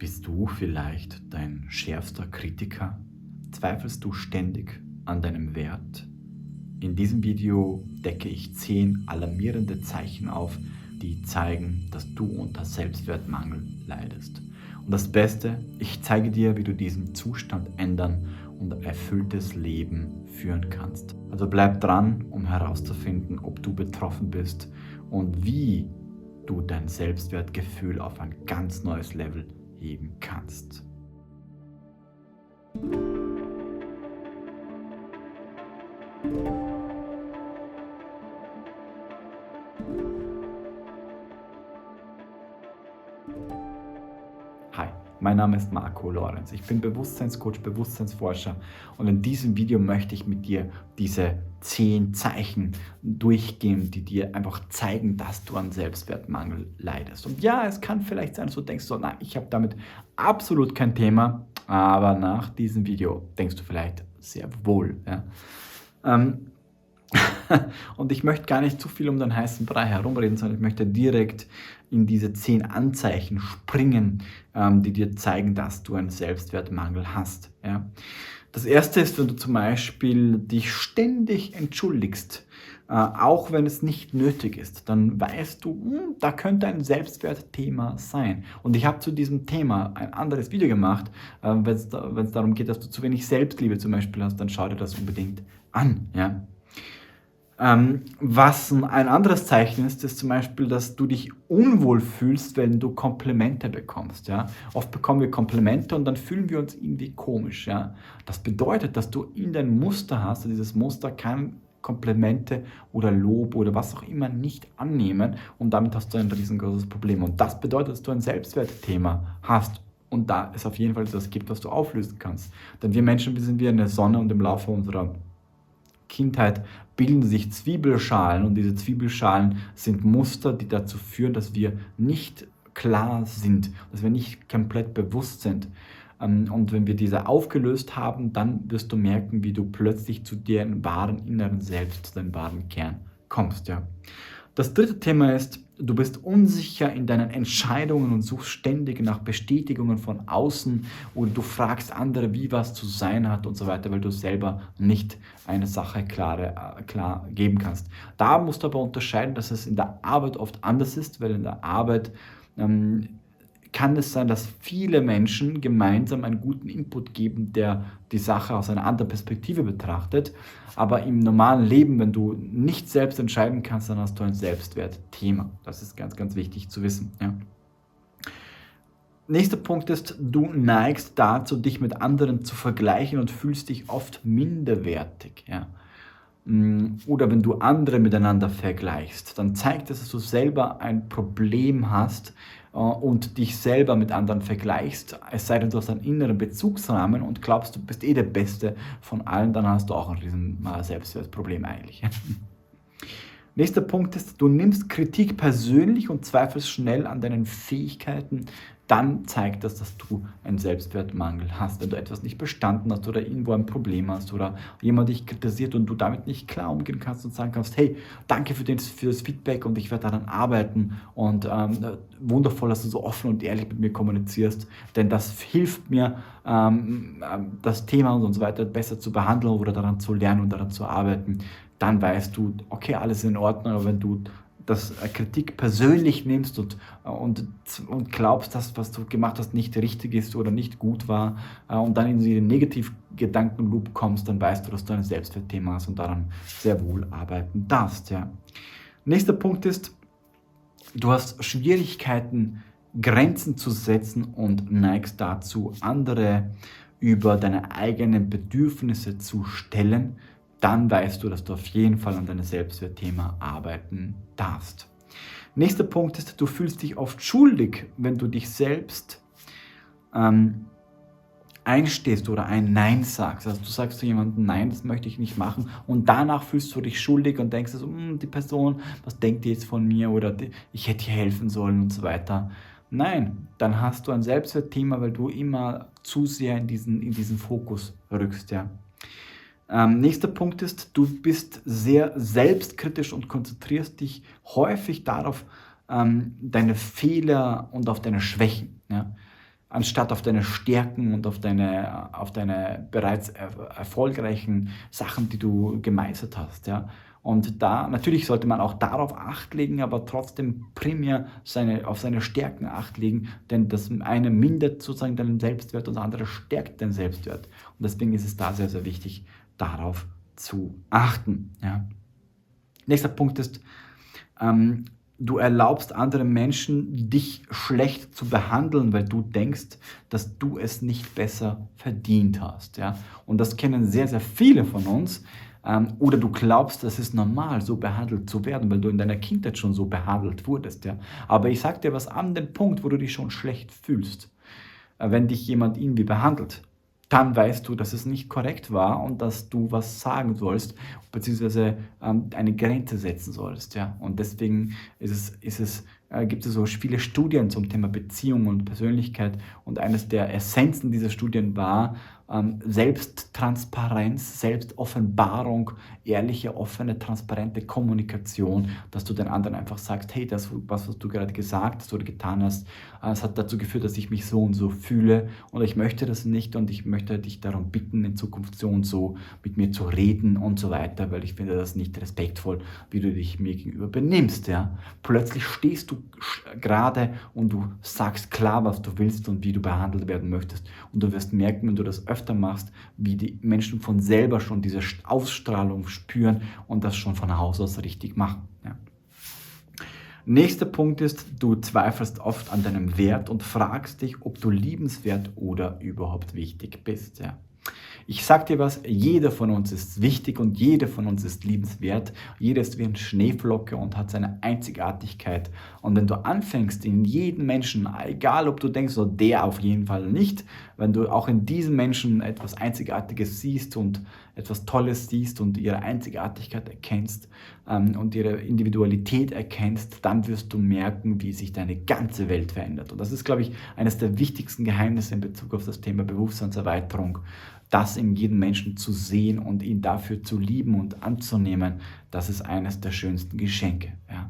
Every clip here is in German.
Bist du vielleicht dein schärfster Kritiker? Zweifelst du ständig an deinem Wert? In diesem Video decke ich 10 alarmierende Zeichen auf, die zeigen, dass du unter Selbstwertmangel leidest. Und das Beste, ich zeige dir, wie du diesen Zustand ändern und ein erfülltes Leben führen kannst. Also bleib dran, um herauszufinden, ob du betroffen bist und wie du dein Selbstwertgefühl auf ein ganz neues Level heben kannst. Hi, mein Name ist Marco Lorenz. Ich bin Bewusstseinscoach, Bewusstseinsforscher und in diesem Video möchte ich mit dir diese 10 Zeichen durchgehen, die dir einfach zeigen, dass du an Selbstwertmangel leidest. Und ja, es kann vielleicht sein, dass du denkst, so, nein, ich habe damit absolut kein Thema, aber nach diesem Video denkst du vielleicht sehr wohl. Ja? Und ich möchte gar nicht zu viel um den heißen Brei herumreden, sondern ich möchte direkt in diese 10 Anzeichen springen, die dir zeigen, dass du einen Selbstwertmangel hast. Ja? Das erste ist, wenn du zum Beispiel dich ständig entschuldigst, auch wenn es nicht nötig ist, dann weißt du, da könnte ein Selbstwertthema sein. Und ich habe zu diesem Thema ein anderes Video gemacht. Wenn es darum geht, dass du zu wenig Selbstliebe zum Beispiel hast, dann schau dir das unbedingt an. Ja? Was ein anderes Zeichen ist, ist zum Beispiel, dass du dich unwohl fühlst, wenn du Komplimente bekommst. Ja? Oft bekommen wir Komplimente und dann fühlen wir uns irgendwie komisch. Ja? Das bedeutet, dass du in dein Muster hast, und dieses Muster kann Komplimente oder Lob oder was auch immer nicht annehmen und damit hast du ein riesengroßes Problem. Und das bedeutet, dass du ein Selbstwertthema hast. Und da es auf jeden Fall etwas gibt, was du auflösen kannst. Denn wir Menschen, wir sind wie eine Sonne und im Laufe unserer Kindheit bilden sich Zwiebelschalen und diese Zwiebelschalen sind Muster, die dazu führen, dass wir nicht klar sind, dass wir nicht komplett bewusst sind. Und wenn wir diese aufgelöst haben, dann wirst du merken, wie du plötzlich zu deinem wahren inneren Selbst, zu deinem wahren Kern kommst. Ja. Das dritte Thema ist, du bist unsicher in deinen Entscheidungen und suchst ständig nach Bestätigungen von außen oder du fragst andere, wie was zu sein hat und so weiter, weil du selber nicht eine Sache klar geben kannst. Da musst du aber unterscheiden, dass es in der Arbeit oft anders ist, weil in der Arbeit kann es sein, dass viele Menschen gemeinsam einen guten Input geben, der die Sache aus einer anderen Perspektive betrachtet. Aber im normalen Leben, wenn du nicht selbst entscheiden kannst, dann hast du ein Selbstwertthema. Das ist ganz, ganz wichtig zu wissen. Ja. Nächster Punkt ist, du neigst dazu, dich mit anderen zu vergleichen und fühlst dich oft minderwertig. Ja. Oder wenn du andere miteinander vergleichst, dann zeigt es, dass du selber ein Problem hast und dich selber mit anderen vergleichst, es sei denn, du hast einen inneren Bezugsrahmen und glaubst, du bist der Beste von allen, dann hast du auch ein riesen Selbstwertproblem eigentlich. Nächster Punkt ist, du nimmst Kritik persönlich und zweifelst schnell an deinen Fähigkeiten. Dann zeigt das, dass du einen Selbstwertmangel hast. Wenn du etwas nicht bestanden hast oder irgendwo ein Problem hast oder jemand dich kritisiert und du damit nicht klar umgehen kannst und sagen kannst, hey, danke für das Feedback und ich werde daran arbeiten und wundervoll, dass du so offen und ehrlich mit mir kommunizierst, denn das hilft mir, das Thema und so weiter besser zu behandeln oder daran zu lernen und daran zu arbeiten. Dann weißt du, okay, alles in Ordnung, aber wenn du das Kritik persönlich nimmst und glaubst, dass was du gemacht hast nicht richtig ist oder nicht gut war und dann in den Negativgedankenloop kommst, dann weißt du, dass du ein Selbstwertthema hast und daran sehr wohl arbeiten darfst. Ja. Nächster Punkt ist, du hast Schwierigkeiten, Grenzen zu setzen und neigst dazu, andere über deine eigenen Bedürfnisse zu stellen. Dann weißt du, dass du auf jeden Fall an deinem Selbstwertthema arbeiten darfst. Nächster Punkt ist, du fühlst dich oft schuldig, wenn du dich selbst einstehst oder ein Nein sagst. Also du sagst zu jemandem, nein, das möchte ich nicht machen und danach fühlst du dich schuldig und denkst so, die Person, was denkt die jetzt von mir oder ich hätte ihr helfen sollen und so weiter. Nein, dann hast du ein Selbstwertthema, weil du immer zu sehr in diesen Fokus rückst. Ja. Nächster Punkt ist, du bist sehr selbstkritisch und konzentrierst dich häufig darauf, deine Fehler und auf deine Schwächen. Ja? anstatt auf deine Stärken und auf deine bereits erfolgreichen Sachen, die du gemeistert hast. Ja? Und da natürlich sollte man auch darauf Acht legen, aber trotzdem primär auf seine Stärken Acht legen, denn das eine mindert sozusagen deinen Selbstwert und das andere stärkt den Selbstwert. Und deswegen ist es da sehr, sehr wichtig, darauf zu achten. Ja. Nächster Punkt ist, du erlaubst anderen Menschen, dich schlecht zu behandeln, weil du denkst, dass du es nicht besser verdient hast. Ja? Und das kennen sehr, sehr viele von uns. Oder du glaubst, es ist normal, so behandelt zu werden, weil du in deiner Kindheit schon so behandelt wurdest. Ja? Aber ich sage dir was an den Punkt, wo du dich schon schlecht fühlst, wenn dich jemand irgendwie behandelt. Dann weißt du, dass es nicht korrekt war und dass du was sagen sollst, beziehungsweise eine Grenze setzen sollst. Ja? Und deswegen gibt es so viele Studien zum Thema Beziehung und Persönlichkeit. Und eines der Essenzen dieser Studien war Selbsttransparenz, Selbstoffenbarung, ehrliche, offene, transparente Kommunikation, dass du den anderen einfach sagst, hey, das, was du gerade gesagt hast oder getan hast, es hat dazu geführt, dass ich mich so und so fühle und ich möchte das nicht und ich möchte dich darum bitten, in Zukunft so und so mit mir zu reden und so weiter, weil ich finde das nicht respektvoll, wie du dich mir gegenüber benimmst. Ja? Plötzlich stehst du gerade und du sagst klar, was du willst und wie du behandelt werden möchtest. Und du wirst merken, wenn du das öfter machst, wie die Menschen von selber schon diese Ausstrahlung spüren und das schon von Haus aus richtig machen. Ja. Nächster Punkt ist, du zweifelst oft an deinem Wert und fragst dich, ob du liebenswert oder überhaupt wichtig bist. Ja. Ich sag dir was, jeder von uns ist wichtig und jeder von uns ist liebenswert. Jeder ist wie ein Schneeflocke und hat seine Einzigartigkeit. Und wenn du anfängst, in jeden Menschen, egal ob du denkst, so der auf jeden Fall nicht, wenn du auch in diesen Menschen etwas Einzigartiges siehst und etwas Tolles siehst und ihre Einzigartigkeit erkennst und ihre Individualität erkennst, dann wirst du merken, wie sich deine ganze Welt verändert. Und das ist, glaube ich, eines der wichtigsten Geheimnisse in Bezug auf das Thema Bewusstseinserweiterung, das in jedem Menschen zu sehen und ihn dafür zu lieben und anzunehmen, das ist eines der schönsten Geschenke. Ja.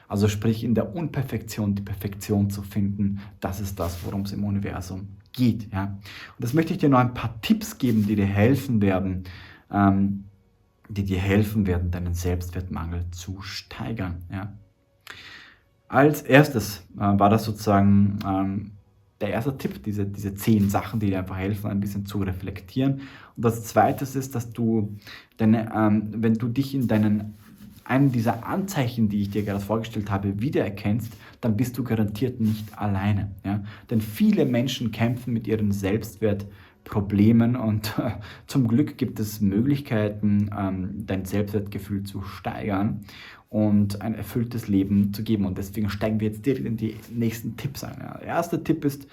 Also sprich, in der Unperfektion die Perfektion zu finden, das ist das, worum es im Universum geht. Ja. Und das möchte ich dir noch ein paar Tipps geben, die dir helfen werden, deinen Selbstwertmangel zu steigern. Ja. Als erstes war das sozusagen der erste Tipp, diese 10 Sachen, die dir einfach helfen, ein bisschen zu reflektieren. Und das zweite ist, dass du, wenn du dich in einem dieser Anzeichen, die ich dir gerade vorgestellt habe, wiedererkennst, dann bist du garantiert nicht alleine. Ja? Denn viele Menschen kämpfen mit ihren Selbstwertproblemen und zum Glück gibt es Möglichkeiten, dein Selbstwertgefühl zu steigern und ein erfülltes Leben zu geben. Und deswegen steigen wir jetzt direkt in die nächsten Tipps ein. Ja. Der erste Tipp ist,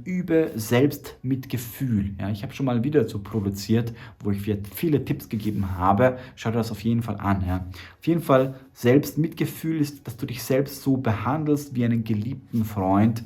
übe Selbstmitgefühl. Ja, ich habe schon mal wieder so produziert, wo ich viele Tipps gegeben habe. Schau dir das auf jeden Fall an. Ja. Auf jeden Fall, Selbstmitgefühl ist, dass du dich selbst so behandelst wie einen geliebten Freund,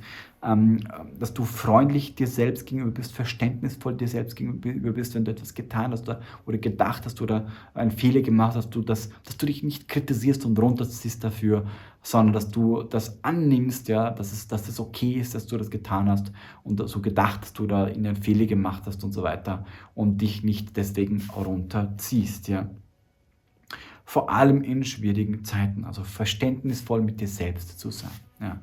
dass du freundlich dir selbst gegenüber bist, verständnisvoll dir selbst gegenüber bist, wenn du etwas getan hast oder gedacht hast oder einen Fehler gemacht hast, dass du dich nicht kritisierst und runterziehst dafür, sondern dass du das annimmst, ja, dass es okay ist, dass du das getan hast und so gedacht hast oder in einen Fehler gemacht hast und so weiter und dich nicht deswegen runterziehst. Ja. Vor allem in schwierigen Zeiten, also verständnisvoll mit dir selbst zu sein. Ja.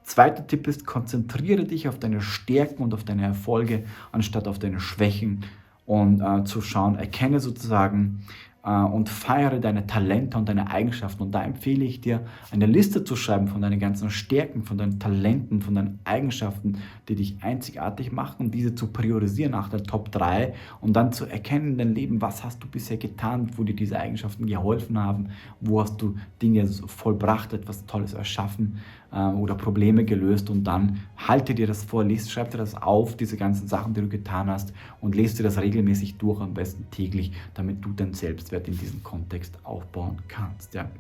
Zweiter Tipp ist, konzentriere dich auf deine Stärken und auf deine Erfolge, anstatt auf deine Schwächen und zu schauen, erkenne sozusagen und feiere deine Talente und deine Eigenschaften. Und da empfehle ich dir, eine Liste zu schreiben von deinen ganzen Stärken, von deinen Talenten, von deinen Eigenschaften, die dich einzigartig machen und diese zu priorisieren nach der Top 3 und dann zu erkennen in deinem Leben, was hast du bisher getan, wo dir diese Eigenschaften geholfen haben, wo hast du Dinge vollbracht, etwas Tolles erschaffen oder Probleme gelöst und dann halte dir das vor, schreib dir das auf, diese ganzen Sachen, die du getan hast und lese dir das regelmäßig durch, am besten täglich, damit du deinen Selbstwert in diesem Kontext aufbauen kannst. Ja.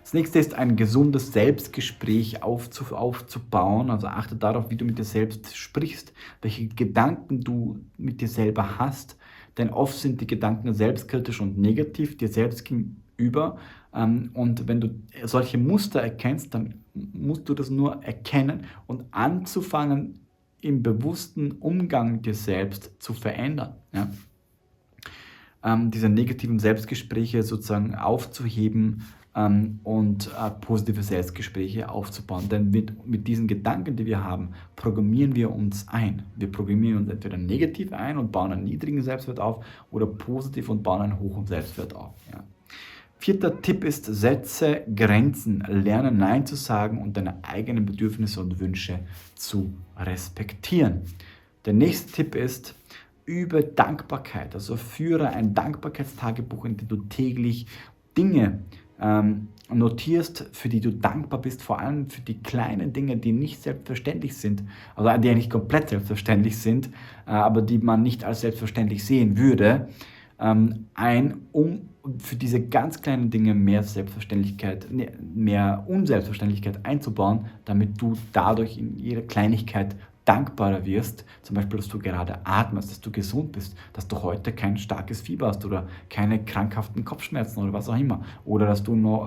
Das nächste ist, ein gesundes Selbstgespräch aufzubauen. Also achte darauf, wie du mit dir selbst sprichst, welche Gedanken du mit dir selber hast. Denn oft sind die Gedanken selbstkritisch und negativ dir selbst gegenüber. Und wenn du solche Muster erkennst, dann musst du das nur erkennen und anzufangen, im bewussten Umgang mit dir selbst zu verändern. Ja? Diese negativen Selbstgespräche sozusagen aufzuheben und positive Selbstgespräche aufzubauen. Denn mit diesen Gedanken, die wir haben, programmieren wir uns ein. Wir programmieren uns entweder negativ ein und bauen einen niedrigen Selbstwert auf oder positiv und bauen einen hohen Selbstwert auf. Ja. 4. Tipp ist, setze Grenzen, lerne Nein zu sagen und deine eigenen Bedürfnisse und Wünsche zu respektieren. Der nächste Tipp ist, übe Dankbarkeit, also führe ein Dankbarkeitstagebuch, in dem du täglich Dinge notierst, für die du dankbar bist, vor allem für die kleinen Dinge, die nicht selbstverständlich sind, also die eigentlich komplett selbstverständlich sind, aber die man nicht als selbstverständlich sehen würde, um für diese ganz kleinen Dinge mehr Selbstverständlichkeit, mehr Unselbstverständlichkeit einzubauen, damit du dadurch in jeder Kleinigkeit dankbarer wirst, zum Beispiel, dass du gerade atmest, dass du gesund bist, dass du heute kein starkes Fieber hast oder keine krankhaften Kopfschmerzen oder was auch immer. Oder dass du noch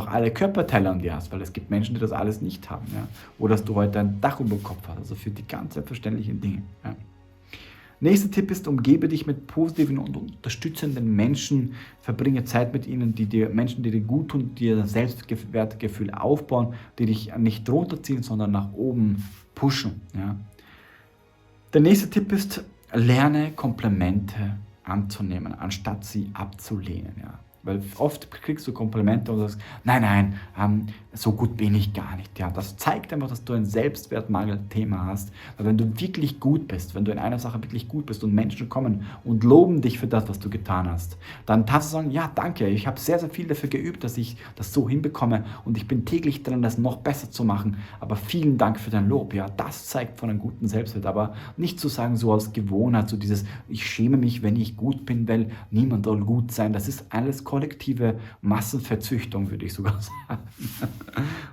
alle Körperteile an dir hast, weil es gibt Menschen, die das alles nicht haben. Ja? Oder dass du heute ein Dach über dem Kopf hast, also für die ganz selbstverständlichen Dinge. Ja? Nächster Tipp ist, umgebe dich mit positiven und unterstützenden Menschen, verbringe Zeit mit ihnen, Menschen, die dir gut tun, die dir das Selbstwertgefühl aufbauen, die dich nicht runterziehen, sondern nach oben pushen. Ja. Der nächste Tipp ist, lerne Komplimente anzunehmen, anstatt sie abzulehnen. Ja. Weil oft kriegst du Komplimente und sagst, nein, so gut bin ich gar nicht. Ja, das zeigt einfach, dass du ein Selbstwertmangel-Thema hast. Weil wenn du wirklich gut bist, wenn du in einer Sache wirklich gut bist und Menschen kommen und loben dich für das, was du getan hast, dann kannst du sagen, ja, danke, ich habe sehr, sehr viel dafür geübt, dass ich das so hinbekomme und ich bin täglich dran, das noch besser zu machen. Aber vielen Dank für dein Lob. Ja, das zeigt von einem guten Selbstwert. Aber nicht zu sagen, so aus Gewohnheit, so dieses, ich schäme mich, wenn ich gut bin, weil niemand soll gut sein. Das ist alles kollektive Massenverzüchtung, würde ich sogar sagen.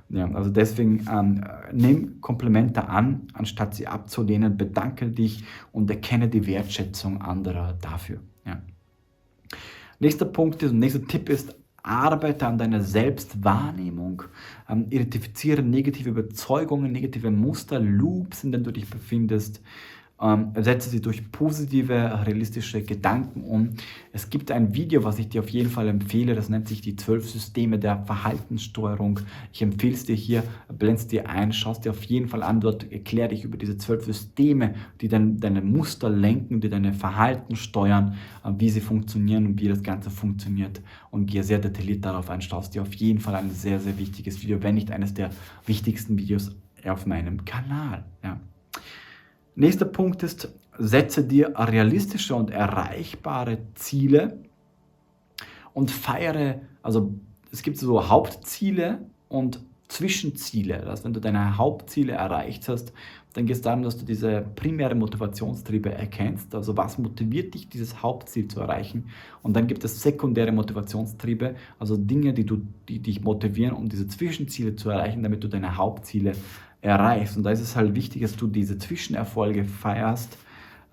Ja, also deswegen nimm Komplimente an, anstatt sie abzulehnen, bedanke dich und erkenne die Wertschätzung anderer dafür. Ja. Nächster Punkt ist, und nächster Tipp ist, arbeite an deiner Selbstwahrnehmung, identifiziere negative Überzeugungen, negative Muster, Loops, in denen du dich befindest, setze sie durch positive, realistische Gedanken um. Es gibt ein Video, was ich dir auf jeden Fall empfehle, das nennt sich die 12 Systeme der Verhaltenssteuerung. Ich empfehle es dir hier, blende es dir ein, schau es dir auf jeden Fall an, dort erkläre ich über diese 12 Systeme, die deine Muster lenken, die deine Verhalten steuern, wie sie funktionieren und wie das Ganze funktioniert und gehe sehr detailliert darauf ein, schau es dir auf jeden Fall ein sehr, sehr wichtiges Video, wenn nicht eines der wichtigsten Videos auf meinem Kanal. Ja. Nächster Punkt ist, setze dir realistische und erreichbare Ziele und feiere, also es gibt so Hauptziele und Zwischenziele. Also wenn du deine Hauptziele erreicht hast, dann geht es darum, dass du diese primäre Motivationstriebe erkennst. Also was motiviert dich, dieses Hauptziel zu erreichen? Und dann gibt es sekundäre Motivationstriebe, also Dinge, die dich motivieren, um diese Zwischenziele zu erreichen, damit du deine Hauptziele erreichst. Und da ist es halt wichtig, dass du diese Zwischenerfolge feierst,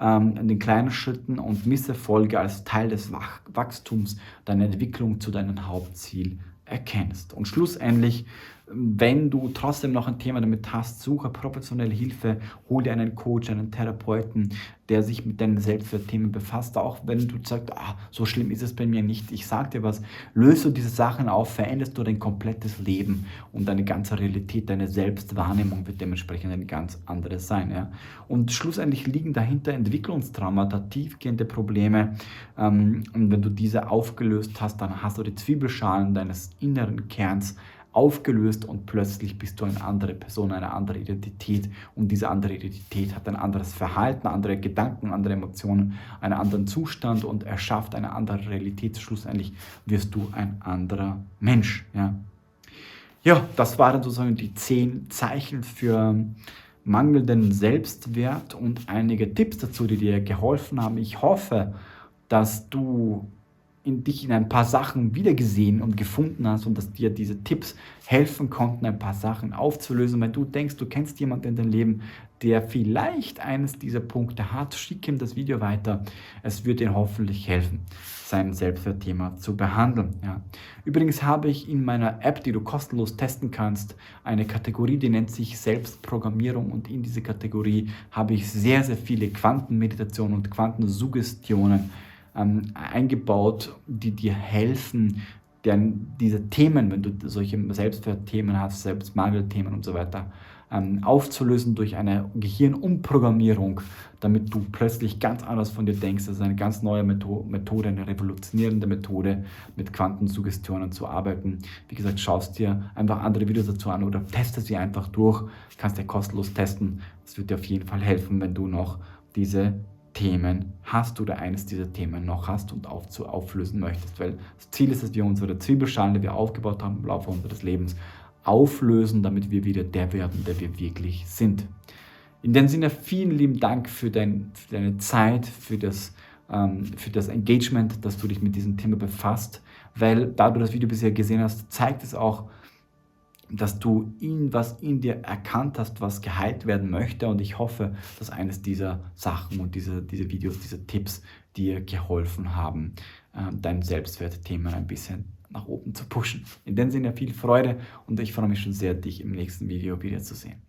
in den kleinen Schritten und Misserfolge als Teil des Wachstums, deiner Entwicklung zu deinem Hauptziel erkennst. Und schlussendlich, wenn du trotzdem noch ein Thema damit hast, suche professionelle Hilfe, hol dir einen Coach, einen Therapeuten, der sich mit deinen Selbstwertthemen befasst, auch wenn du sagst, so schlimm ist es bei mir nicht, ich sag dir was, löst du diese Sachen auf, veränderst du dein komplettes Leben und deine ganze Realität, deine Selbstwahrnehmung wird dementsprechend eine ganz andere sein. Ja? Und schlussendlich liegen dahinter Entwicklungstraumata, tiefgehende Probleme, und wenn du diese aufgelöst hast, dann hast du die Zwiebelschalen deines inneren Kerns aufgelöst und plötzlich bist du eine andere Person, eine andere Identität und diese andere Identität hat ein anderes Verhalten, andere Gedanken, andere Emotionen, einen anderen Zustand und erschafft eine andere Realität. Schlussendlich wirst du ein anderer Mensch. Ja, das waren sozusagen die 10 Zeichen für mangelnden Selbstwert und einige Tipps dazu, die dir geholfen haben. Ich hoffe, dass du dich in ein paar Sachen wiedergesehen und gefunden hast und dass dir diese Tipps helfen konnten, ein paar Sachen aufzulösen. Wenn du denkst, du kennst jemanden in deinem Leben, der vielleicht eines dieser Punkte hat, schick ihm das Video weiter. Es wird ihm hoffentlich helfen, sein Selbstwertthema zu behandeln. Ja. Übrigens habe ich in meiner App, die du kostenlos testen kannst, eine Kategorie, die nennt sich Selbstprogrammierung, und in diese Kategorie habe ich sehr, sehr viele Quantenmeditationen und Quantensuggestionen eingebaut, die dir helfen, diese Themen, wenn du solche Selbstwertthemen hast, Selbstmangelthemen und so weiter, aufzulösen durch eine Gehirnumprogrammierung, damit du plötzlich ganz anders von dir denkst. Das ist eine ganz neue Methode, eine revolutionierende Methode, mit Quantensuggestionen zu arbeiten. Wie gesagt, schaust dir einfach andere Videos dazu an oder teste sie einfach durch. Kannst ja kostenlos testen. Das wird dir auf jeden Fall helfen, wenn du noch diese Themen hast oder eines dieser Themen noch hast und auflösen möchtest. Weil das Ziel ist, dass wir unsere Zwiebelschalen, die wir aufgebaut haben im Laufe unseres Lebens, auflösen, damit wir wieder der werden, der wir wirklich sind. In dem Sinne, vielen lieben Dank für deine Zeit, für das Engagement, dass du dich mit diesem Thema befasst, weil da du das Video bisher gesehen hast, zeigt es auch, dass du was in dir erkannt hast, was geheilt werden möchte, und ich hoffe, dass eines dieser Sachen und diese Videos, diese Tipps dir geholfen haben, dein Selbstwertthema ein bisschen nach oben zu pushen. In dem Sinne viel Freude, und ich freue mich schon sehr, dich im nächsten Video wiederzusehen.